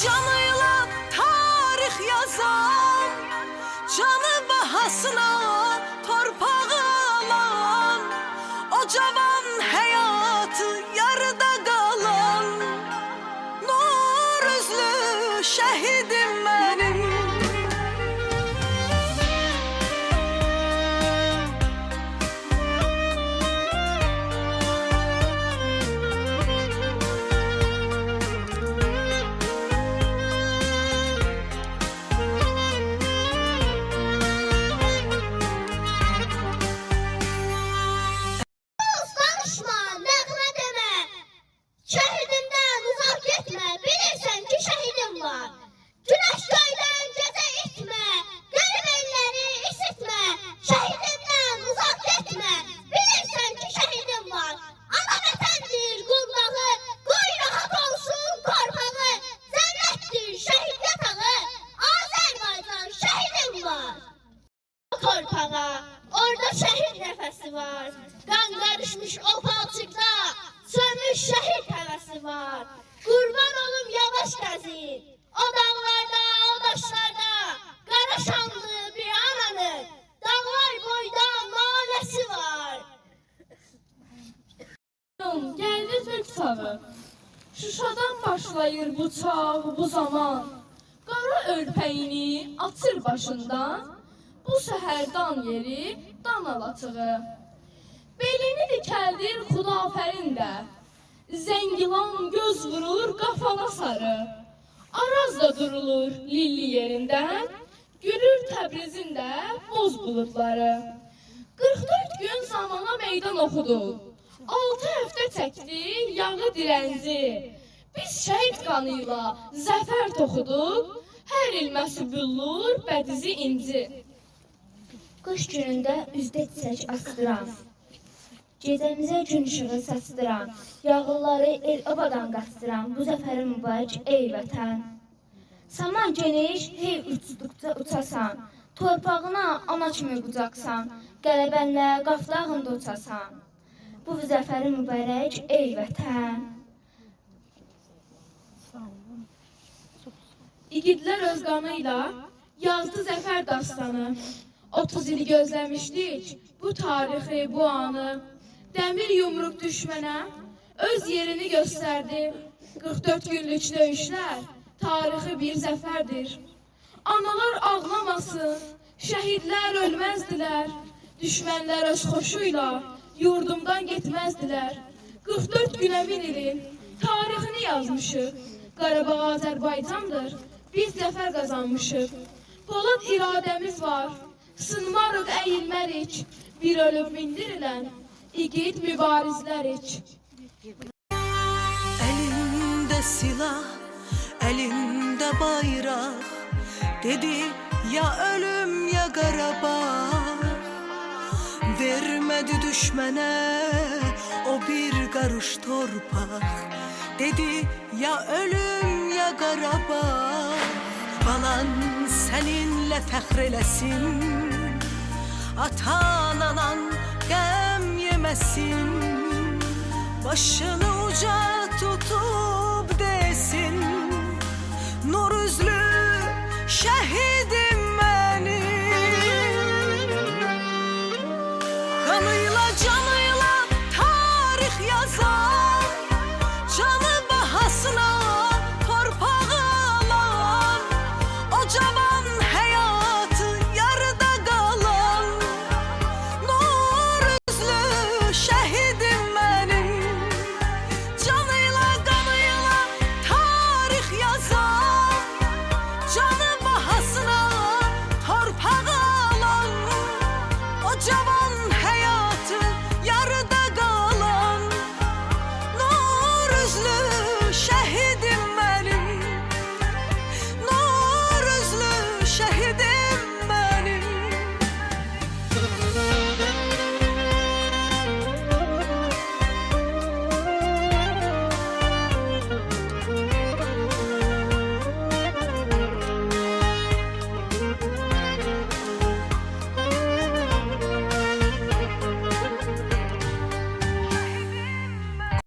canıyla tarih yazan, canı bahasına torpağı alan, o cavan hayatı yarıda kalan nur üzlü şehidim benim. Torpağa, orada şehit nefesi var. Kan karışmış o palçıkta, sönmüş şehit hevesi var. Kurban olum yavaş gəzir, o dağlarda, o daşlarda, qara şanlı bir ananın, dağlar boyda nalesi var. Geldi Türk çağı, Şuşadan başlayır bu çağ, bu zaman. Qara örpəyini açır başından, bu şəhərdan yeri dan alatığı. Belini dikəldir Xudafərin də, Zəngilan göz vurur qafana sarı. Araz da durulur lilli yerindən, gülür Təbrizin də boz buludları. 44 gün zamana meydan oxudu, 6 həftə çəkdi yağı dirənci. Biz şəhid qanıyla zəfər toxuduq, hər ilməsi büllur bədizi inci. Qış günündə üzdə çiçək astıran, gecəmizə gün işığı saçdıran, yağılları el-obadan qaçdıran bu zəfərin mübarək ey vətən. Saman geniş, hey uçduqca uçasan, torpağına ana kimi qucaqsan, qələbənlə qaflağında uçasan. Bu zəfərin mübarək ey vətən. İgidlər öz qanıyla yazdı zəfər dastanı. 30 il gözləmişdik bu tarixi, bu anı. Dəmir yumruq düşmənə öz yerini göstərdi. 44 günlük döyüşlər tarixi bir zəfərdir. Analar ağlamasın, şəhidlər ölməzdilər. Düşmənlər öz xoşuyla yurdumdan getməzdilər. 44 günə min ilin tarixini yazmışıq. Qarabağ Azərbaycandır, biz zəfər qazanmışıq. Polad iradəmiz var, sınmarıq, əyilmərik, bir ölüb mindirilən igid mübarizlərik. Elinde silah, elinde bayrak, dedi ya ölüm ya Qarabağ. Vermedi düşmene o bir karış torpak, dedi ya ölüm ya Qarabağ. Balan seninle fəxr eləsin, atan anan qəm yeməsin, başını